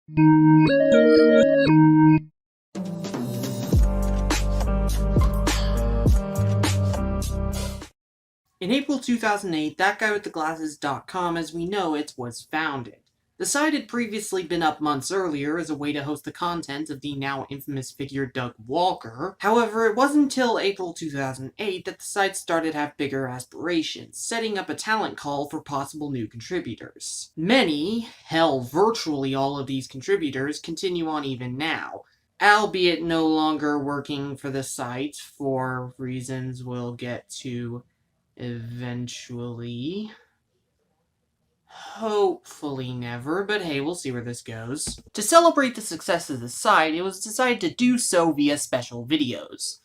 In April 2008, ThatGuyWithTheGlasses.com as we know it was founded. The site had previously been up months earlier as a way to host the content of the now infamous figure Doug Walker. However, it wasn't until April 2008 that the site started to have bigger aspirations, setting up a talent call for possible new contributors. Many, hell, virtually all of these contributors continue on even now, albeit no longer working for the site for reasons we'll get to eventually. Hopefully never, but hey, we'll see where this goes. To celebrate the success of the site, it was decided to do so via special videos.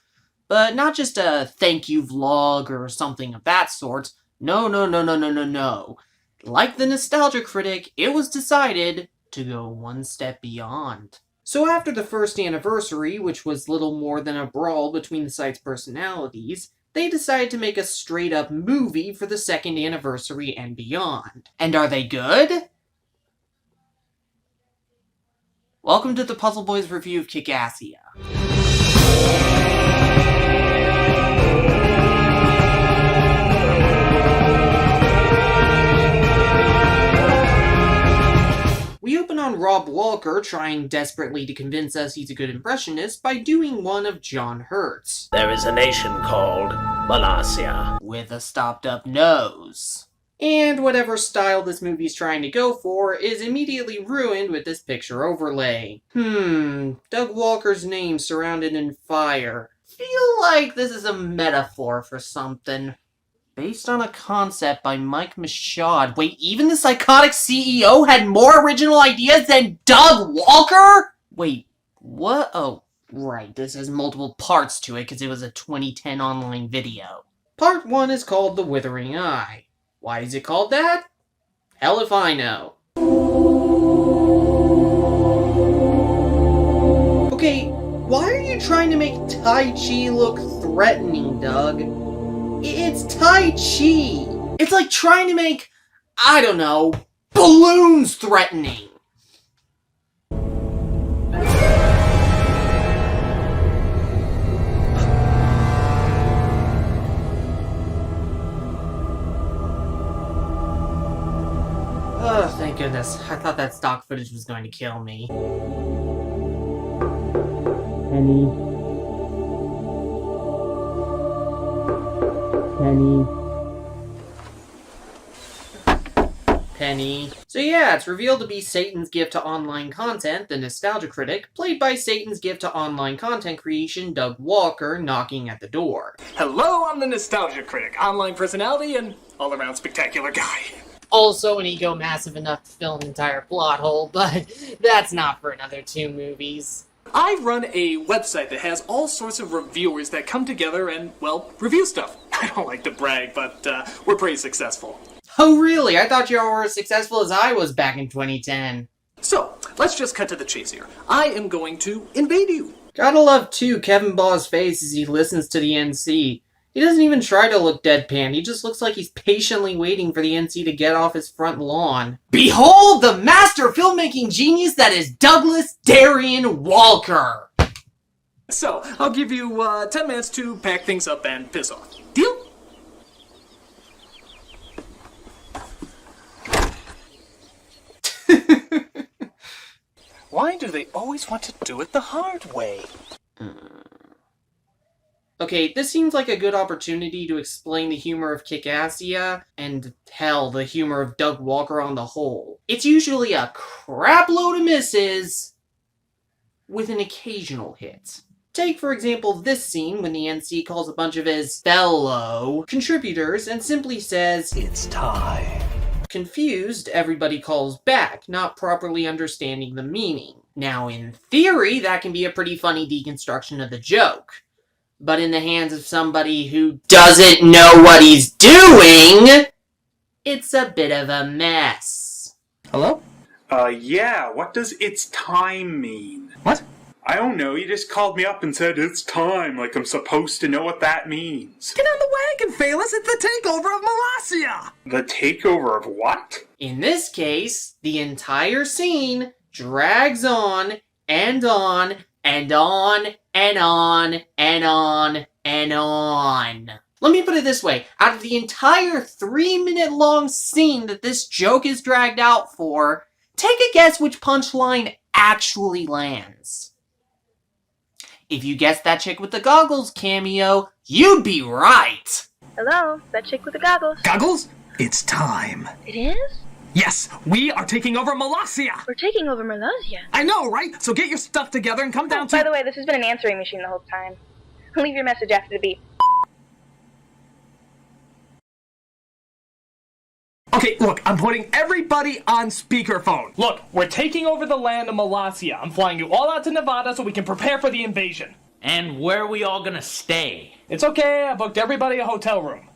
But not just a thank you vlog or something of that sort. No. Like the Nostalgia Critic, it was decided to go one step beyond. So after the first anniversary, which was little more than a brawl between the site's personalities, they decided to make a straight-up movie for the second anniversary and beyond. And are they good? Welcome to the Puzzle Boys review of Kickassia. We open on Rob Walker trying desperately to convince us he's a good impressionist by doing one of John Hurt's. There is a nation called Molossia, with a stopped-up nose. And whatever style this movie's trying to go for is immediately ruined with this picture overlay. Doug Walker's name surrounded in fire. Feel like this is a metaphor for something. Based on a concept by Mike Michaud. Wait, even the psychotic CEO had more original ideas than Doug Walker? Wait, what? Oh, right, this has multiple parts to it because it was a 2010 online video. Part 1 is called The Withering Eye. Why is it called that? Hell if I know. Okay, why are you trying to make Tai Chi look threatening, Doug? It's Tai Chi! It's like trying to make, I don't know, balloons threatening! Oh, thank goodness. I thought that stock footage was going to kill me. Penny. So yeah, it's revealed to be Satan's gift to online content, the Nostalgia Critic, played by Satan's gift to online content creation, Doug Walker, knocking at the door. Hello, I'm the Nostalgia Critic, online personality and all-around spectacular guy. Also an ego massive enough to fill an entire plot hole, but that's not for another 2 movies. I run a website that has all sorts of reviewers that come together and, well, review stuff. I don't like to brag, but we're pretty successful. Oh really? I thought you were as successful as I was back in 2010. So, let's just cut to the chase here. I am going to invade you. Gotta love, too, Kevin Ball's face as he listens to the NC. He doesn't even try to look deadpan, he just looks like he's patiently waiting for the NC to get off his front lawn. Behold the master filmmaking genius that is Douglas Darian Walker! So, I'll give you 10 minutes to pack things up and piss off. Deal? Why do they always want to do it the hard way? Okay, this seems like a good opportunity to explain the humor of Kickassia, and hell, the humor of Doug Walker on the whole. It's usually a crap load of misses, with an occasional hit. Take, for example, this scene when the NC calls a bunch of his fellow contributors and simply says, it's time. Confused, everybody calls back, not properly understanding the meaning. Now, in theory, that can be a pretty funny deconstruction of the joke. But in the hands of somebody who doesn't know what he's doing, it's a bit of a mess. Hello? Yeah, what does it's time mean? What? I don't know, you just called me up and said it's time, like I'm supposed to know what that means. Get on the wagon, Phaelus! It's the takeover of Molossia! The takeover of what? In this case, the entire scene drags on and on and on and on and on and on. Let me put it this way. Out of the entire 3-minute long scene that this joke is dragged out for, take a guess which punchline actually lands. If you guessed that chick with the goggles cameo, you'd be right. Hello, that chick with the goggles. Goggles? It's time. It is? Yes, we are taking over Molossia. We're taking over Molossia. I know, right? So get your stuff together and come down to... By the way, this has been an answering machine the whole time. Leave your message after the beep. Okay, look, I'm putting everybody on speakerphone. Look, we're taking over the land of Molossia. I'm flying you all out to Nevada so we can prepare for the invasion. And where are we all gonna stay? It's okay, I booked everybody a hotel room.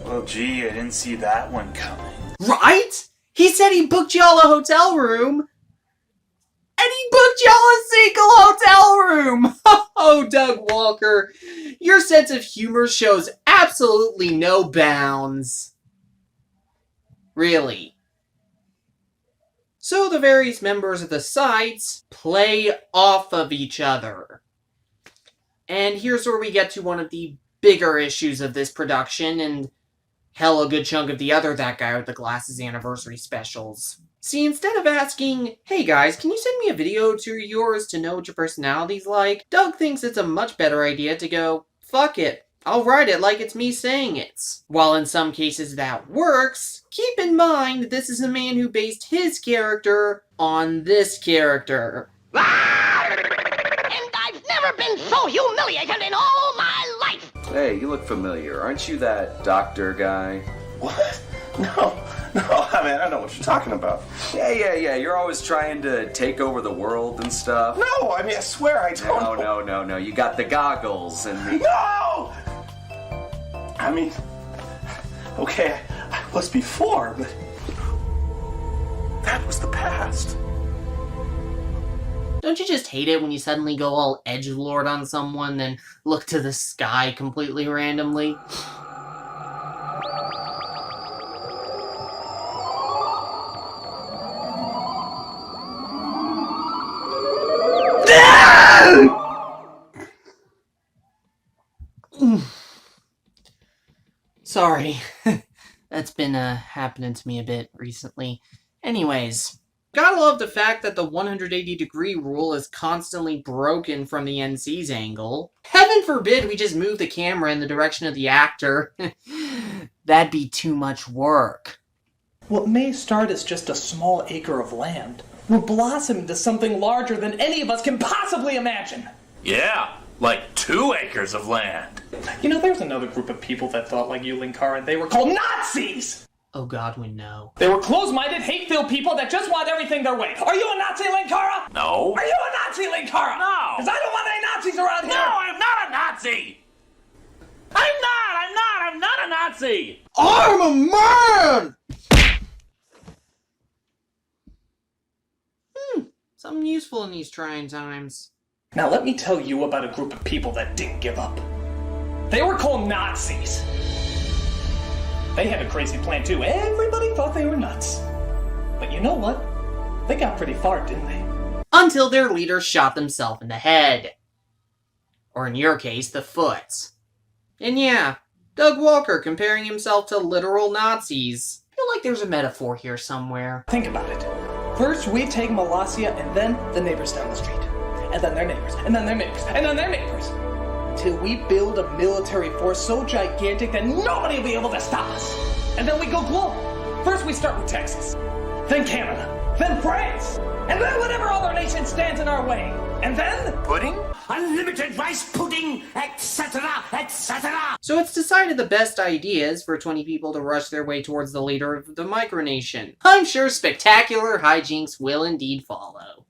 Well, gee, I didn't see that one coming. Right? He said he booked y'all a hotel room. And he booked y'all a single hotel room! Oh, Doug Walker, your sense of humor shows absolutely no bounds. Really. So the various members of the sites play off of each other. And here's where we get to one of the bigger issues of this production, and hell, a good chunk of the other That Guy with the Glasses anniversary specials. See, instead of asking, hey guys, can you send me a video to yours to know what your personality's like? Doug thinks it's a much better idea to go, fuck it, I'll write it like it's me saying it. While in some cases that works, keep in mind this is a man who based his character on this character. And I've never been so humiliated in all my life! Hey, you look familiar. Aren't you that doctor guy? What? No, I mean, I don't know what you're talking about. Yeah. You're always trying to take over the world and stuff. No, I mean, I swear I don't. No. You got the goggles and the... No! I mean, okay, I was before, but that was the past. Don't you just hate it when you suddenly go all edgelord on someone, then look to the sky completely randomly? Sorry. That's been happening to me a bit recently. Anyways, gotta love the fact that the 180-degree rule is constantly broken from the NC's angle. Heaven forbid we just move the camera in the direction of the actor. That'd be too much work. What may start as just a small acre of land will blossom into something larger than any of us can possibly imagine. Yeah, like 2 acres of land. You know, there's another group of people that thought like you, Linkara, and they were called Nazis! Oh, Godwin, no. They were close-minded, hate-filled people that just want everything their way. Are you a Nazi, Linkara? No. Are you a Nazi, Linkara? No. Because I don't want any Nazis around here! No, I'm not a Nazi! I'm not a Nazi! I'm a man! Something useful in these trying times. Now let me tell you about a group of people that didn't give up. They were called Nazis. They had a crazy plan too. Everybody thought they were nuts. But you know what? They got pretty far, didn't they? Until their leader shot themselves in the head. Or in your case, the foot. And yeah, Doug Walker comparing himself to literal Nazis. I feel like there's a metaphor here somewhere. Think about it. First we take Molossia, and then the neighbors down the street. And then their neighbors, and then their neighbors, and then their neighbors. Till we build a military force so gigantic that nobody will be able to stop us. And then we go global. First we start with Texas, then Canada, then France, and then whatever other nation stands in our way. And then... Pudding? Unlimited rice pudding, etc., etc. So it's decided the best idea is for 20 people to rush their way towards the leader of the micronation. I'm sure spectacular hijinks will indeed follow.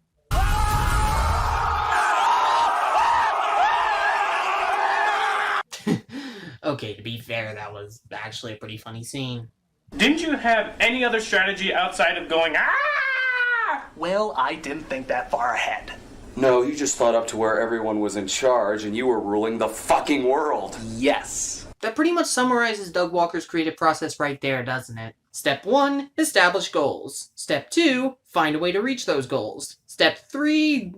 Okay, to be fair, that was actually a pretty funny scene. Didn't you have any other strategy outside of going, ah? Well, I didn't think that far ahead. No, you just thought up to where everyone was in charge and you were ruling the fucking world. Yes. That pretty much summarizes Doug Walker's creative process right there, doesn't it? Step 1, establish goals. Step 2, find a way to reach those goals. Step 4,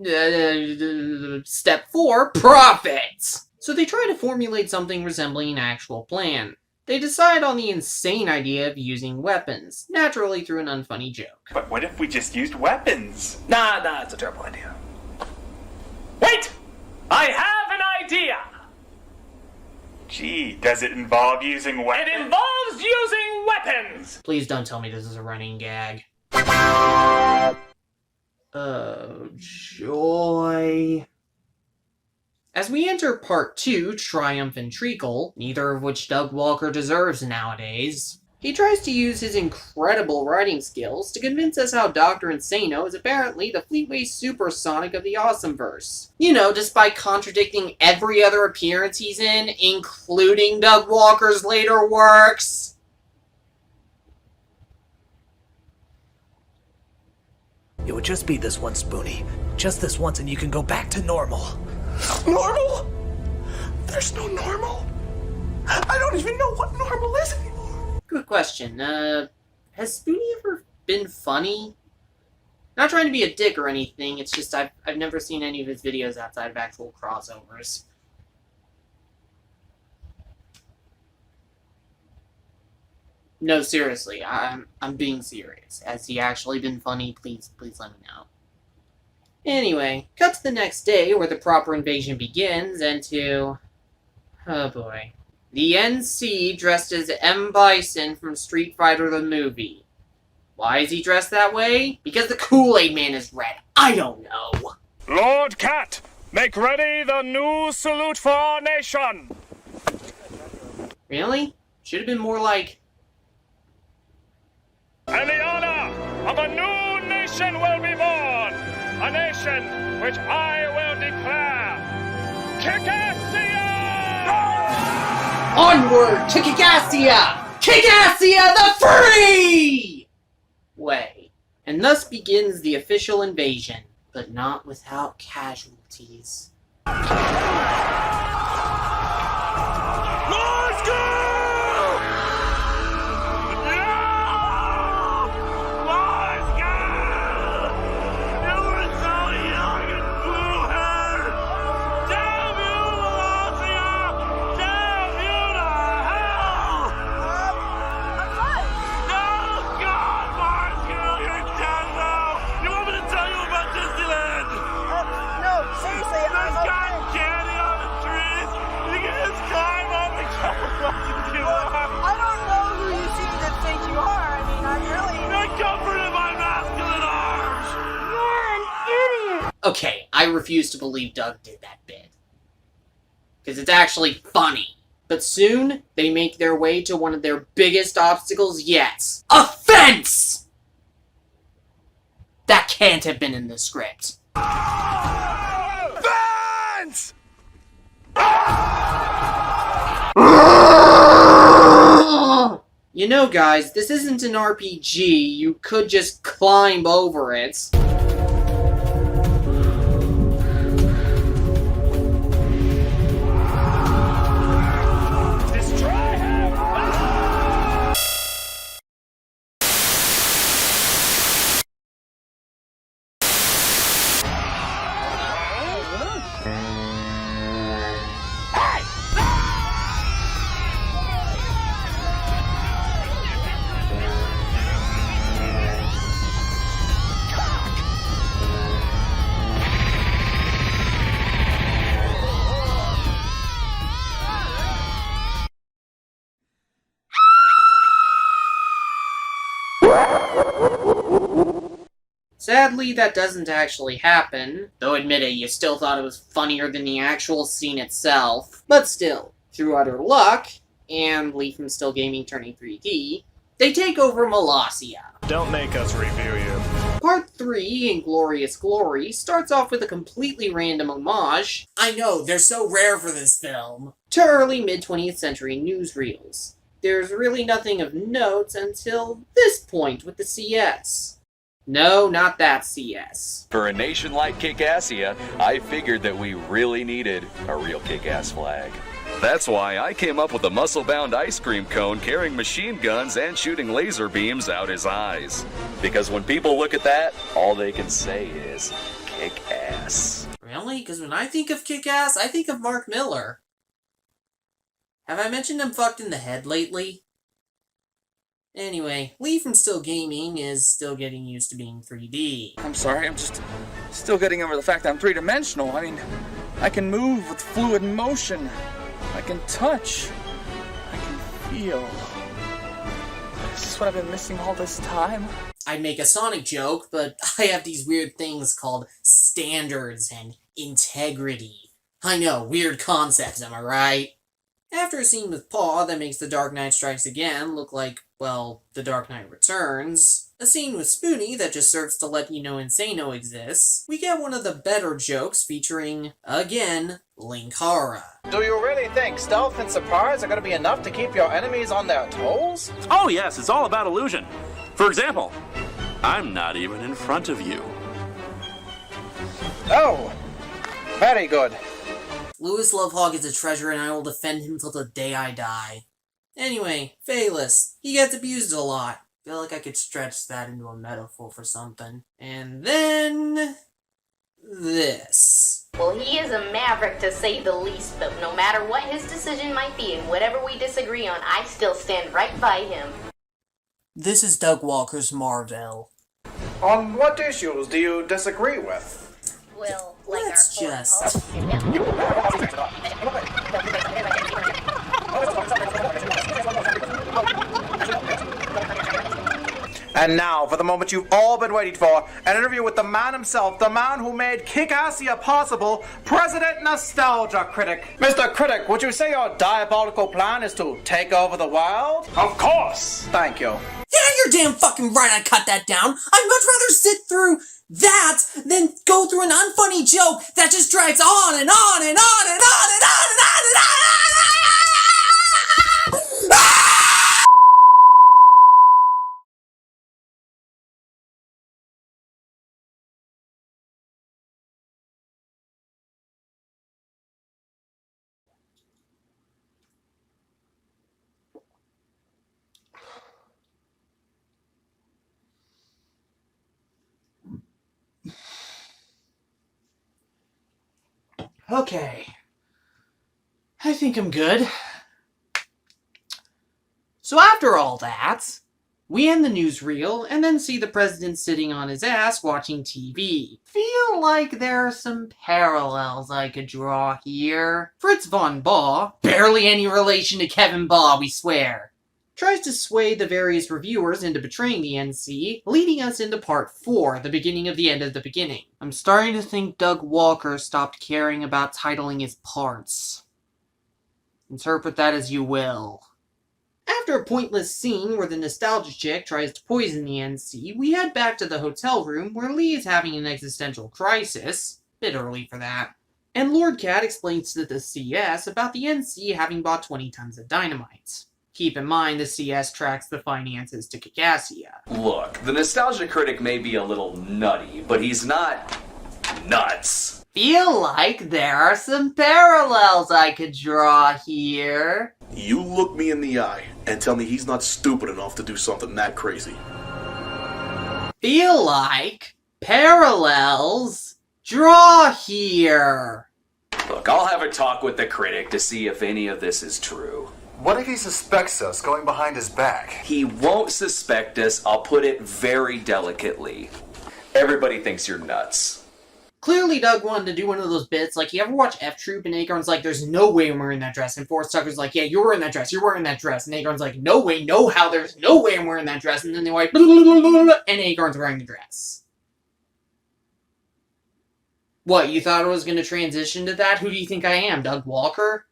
profit! So they try to formulate something resembling an actual plan. They decide on the insane idea of using weapons, naturally through an unfunny joke. But what if we just used weapons? Nah, it's a terrible idea. Wait! I have an idea! Gee, does it involve using weapons? It involves using weapons! Please don't tell me this is a running gag. Oh, joy. As we enter part 2, Triumph and Treacle, neither of which Doug Walker deserves nowadays, he tries to use his incredible writing skills to convince us how Dr. Insano is apparently the Fleetway Supersonic of the Awesomeverse. You know, despite contradicting every other appearance he's in, including Doug Walker's later works. It would just be this one, Spoonie. Just this once and you can go back to normal. Normal? There's no normal. I don't even know what normal is anymore. Good question. Has Spoonie ever been funny? Not trying to be a dick or anything, it's just I've never seen any of his videos outside of actual crossovers. No, seriously, I'm being serious. Has he actually been funny? Please let me know. Anyway, cut to the next day where the proper invasion begins, and to... oh boy. The NC dressed as M. Bison from Street Fighter the movie. Why is he dressed that way? Because the Kool-Aid Man is red. I don't know. Lord Cat, make ready the new salute for our nation! Really? Should have been more like... And the honor of a new nation will be born! A nation which I will declare Kickassia! Onward to Kickassia! Kickassia the free way. And thus begins the official invasion, but not without casualties. Let's go! Okay, I refuse to believe Doug did that bit. Because it's actually funny. But soon, they make their way to one of their biggest obstacles yet. A fence! That can't have been in the script. Fence! You know, guys, this isn't an RPG. You could just climb over it. Sadly, that doesn't actually happen, though admit it, you still thought it was funnier than the actual scene itself. But still, through utter luck, and Lee from Still Gaming turning 3D, they take over Molossia. Don't make us review you. Part 3, Inglorious Glory, starts off with a completely random homage, I know, they're so rare for this film, to early mid-20th century newsreels. There's really nothing of note until this point with the CS. No, not that CS. For a nation like Kickassia, I figured that we really needed a real kick-ass flag. That's why I came up with a muscle-bound ice cream cone carrying machine guns and shooting laser beams out his eyes. Because when people look at that, all they can say is, kick ass. Really? Because when I think of Kick-Ass, I think of Mark Miller. Have I mentioned him fucked in the head lately? Anyway, Lee from Still Gaming is still getting used to being 3D. I'm sorry, I'm just still getting over the fact that I'm three-dimensional. I mean, I can move with fluid motion. I can touch. I can feel. Is this what I've been missing all this time? I'd make a Sonic joke, but I have these weird things called standards and integrity. I know, weird concepts, am I right? After a scene with Paw that makes The Dark Knight Strikes Again look like, well, The Dark Knight Returns, a scene with Spoonie that just serves to let you know Insano exists, we get one of the better jokes featuring, again, Linkara. Do you really think stealth and surprise are going to be enough to keep your enemies on their toes? Oh yes, it's all about illusion. For example, I'm not even in front of you. Oh, very good. Louis Lovehog is a treasure and I will defend him till the day I die. Anyway, Phalus. He gets abused a lot. I feel like I could stretch that into a metaphor for something. And then... this. Well, he is a maverick to say the least, but no matter what his decision might be and whatever we disagree on, I still stand right by him. This is Doug Walker's Marvel. On what issues do you disagree with? Well, like let's just... And now, for the moment you've all been waiting for, an interview with the man himself, the man who made Kickassia possible, President Nostalgia Critic. Mr. Critic, would you say your diabolical plan is to take over the world? Of course! Thank you. Yeah, you're damn fucking right I cut that down. I'd much rather sit through that than go through an unfunny joke that just drags on and on and on and on and on and on and on! Okay. I think I'm good. So after all that, we end the newsreel and then see the president sitting on his ass watching TV. Feel like there are some parallels I could draw here. Fritz von Baugh, barely any relation to Kevin Baugh, we swear, tries to sway the various reviewers into betraying the NC, leading us into part 4, the beginning of the end of the beginning. I'm starting to think Doug Walker stopped caring about titling his parts. Interpret that as you will. After a pointless scene where the nostalgia chick tries to poison the NC, we head back to the hotel room where Lee is having an existential crisis. Bit early for that. And Lord Cat explains to the CS about the NC having bought 20 tons of dynamite. Keep in mind, the CS tracks the finances to Kickassia. Look, the nostalgia critic may be a little nutty, but he's not nuts. Feel like there are some parallels I could draw here. You look me in the eye and tell me he's not stupid enough to do something that crazy. Feel like parallels draw here. Look, I'll have a talk with the critic to see if any of this is true. What if he suspects us going behind his back? He won't suspect us, I'll put it very delicately. Everybody thinks you're nuts. Clearly Doug wanted to do one of those bits, like, you ever watch F-Troop and Acorn's like, there's no way I'm wearing that dress, and Forrest Tucker's like, yeah, you're wearing that dress, you're wearing that dress, and Acorn's like, no way, no how, there's no way I'm wearing that dress, and then they're like, blah, blah, blah, blah, blah, and Acorn's wearing the dress. What, you thought I was going to transition to that? Who do you think I am, Doug Walker?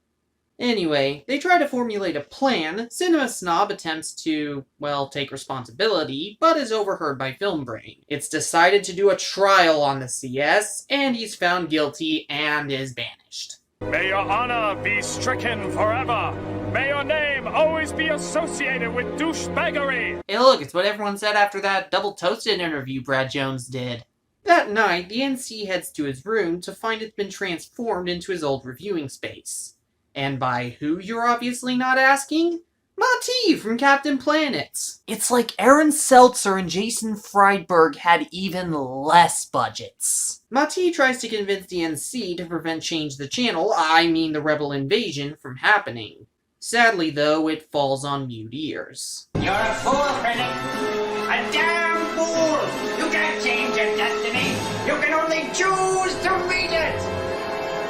Anyway, they try to formulate a plan. Cinema Snob attempts to, well, take responsibility, but is overheard by Film Brain. It's decided to do a trial on the CS, and he's found guilty and is banished. May your honor be stricken forever. May your name always be associated with douchebaggery. Hey look, it's what everyone said after that Double Toasted interview Brad Jones did. That night, the NC heads to his room to find it's been transformed into his old reviewing space. And by who, you're obviously not asking? Mati from Captain Planet. It's like Aaron Seltzer and Jason Friedberg had even less budgets. Mati tries to convince the NC to prevent Change the Channel, the Rebel Invasion, from happening. Sadly, though, it falls on mute ears. You're a fool, critic. A damn fool! You can't change your destiny. You can only choose to read it.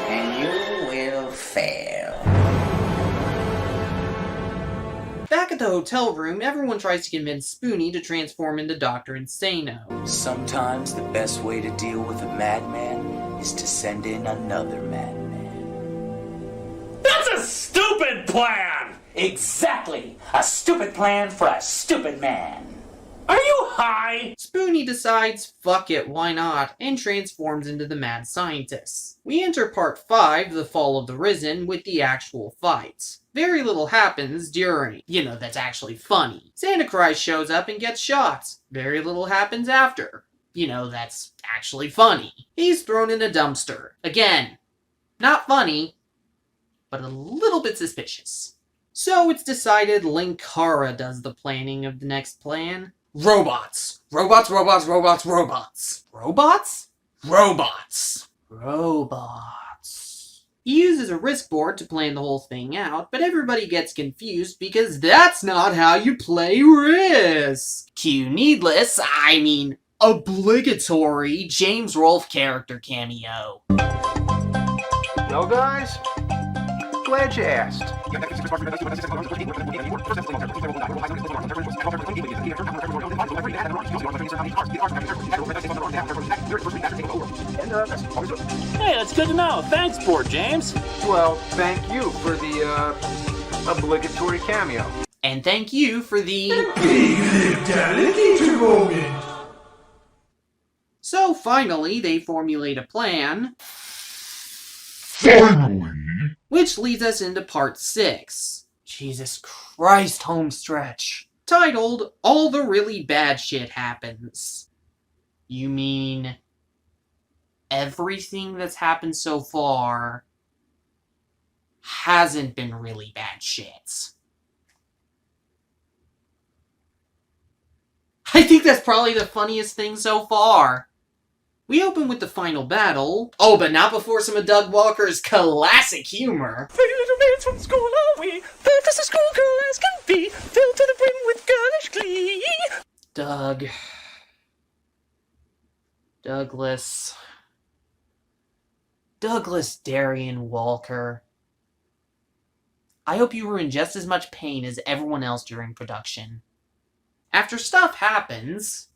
And you will fail. Back at the hotel room, everyone tries to convince Spoonie to transform into Dr. Insano. Sometimes the best way to deal with a madman is to send in another madman. That's a stupid plan! Exactly! A stupid plan for a stupid man. Are you high? Spoonie decides, fuck it, why not, and transforms into the mad scientist. We enter part 5, The Fall of the Risen, with the actual fight. Very little happens during. That's actually funny. Santa Claus shows up and gets shot. Very little happens after. That's actually funny. He's thrown in a dumpster. Again, not funny, but a little bit suspicious. So it's decided Linkara does the planning of the next plan. Robots. Robots, robots, robots, robots. Robots? Robots. Robots. He uses a risk board to plan the whole thing out, but everybody gets confused because that's not how you play Risk. Cue needless, obligatory James Rolfe character cameo. Yo guys, glad you asked. Hey, that's good to know. Thanks, Board James. Well, thank you for the obligatory cameo. And thank you for the moment. So finally, they formulate a plan. Finally. Which leads us into part 6. Jesus Christ, homestretch. Titled, All the Really Bad Shit Happens. You mean everything that's happened so far hasn't been really bad shit. I think that's probably the funniest thing so far. We open with the final battle. Oh, but not before some of Doug Walker's classic humor. 3 little maids from school are we, filled as a schoolgirl as can be, filled to the brim with girlish glee. Douglas Darian Walker. I hope you were in just as much pain as everyone else during production. After stuff happens,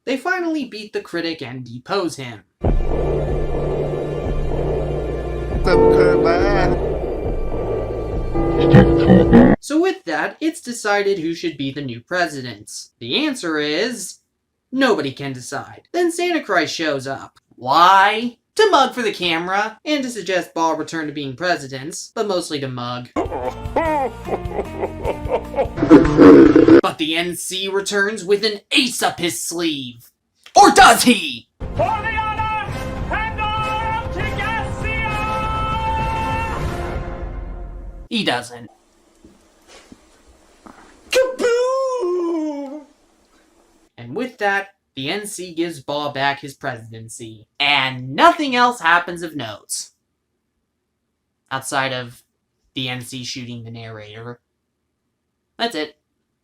they finally beat the critic and depose him. So with that, it's decided who should be the new president. The answer is nobody can decide. Then Santa Claus shows up. Why? To mug for the camera, and to suggest Bob return to being president, but mostly to mug. But the NC returns with an ace up his sleeve. Or does he? For the honor and all of Kickassia! He doesn't. Kaboom! And with that, the NC gives Bob back his presidency. And nothing else happens of note. Outside of the NC shooting the narrator. That's it.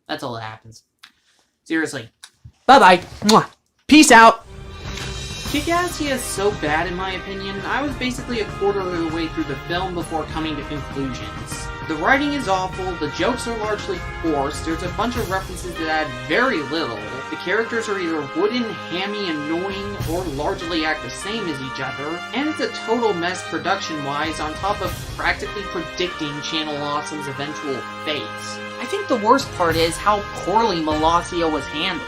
That's all that happens. Seriously. Bye-bye. Mwah. Peace out. Kickassia is so bad in my opinion, I was basically a quarter of the way through the film before coming to conclusions. The writing is awful, the jokes are largely forced, there's a bunch of references that add very little, the characters are either wooden, hammy, annoying, or largely act the same as each other, and it's a total mess production-wise on top of practically predicting Channel Awesome's eventual fate. I think the worst part is how poorly Molossia was handled.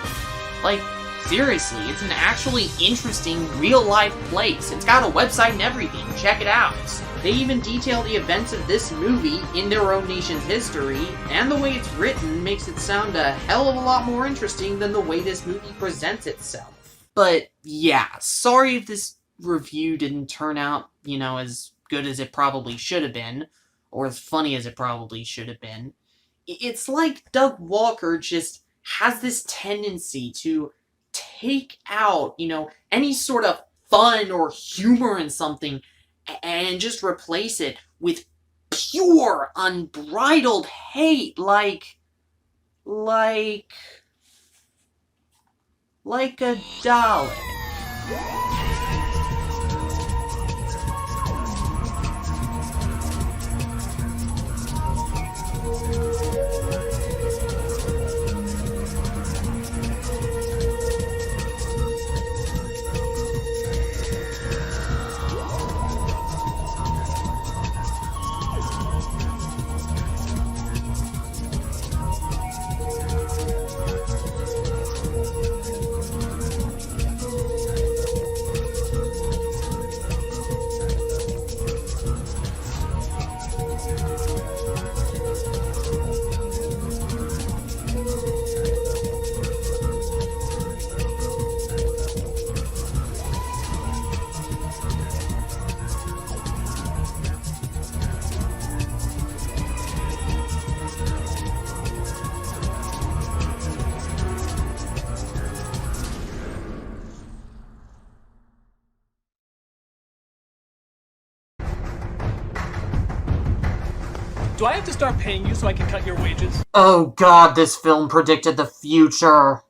Like, seriously, it's an actually interesting, real-life place. It's got a website and everything. Check it out. They even detail the events of this movie in their own nation's history, and the way it's written makes it sound a hell of a lot more interesting than the way this movie presents itself. But yeah, sorry if this review didn't turn out as good as it probably should have been, or as funny as it probably should have been. It's like Doug Walker just has this tendency to take out, any sort of fun or humor in something and just replace it with pure, unbridled hate, like a Dalek. Do I have to start paying you so I can cut your wages? Oh god, this film predicted the future.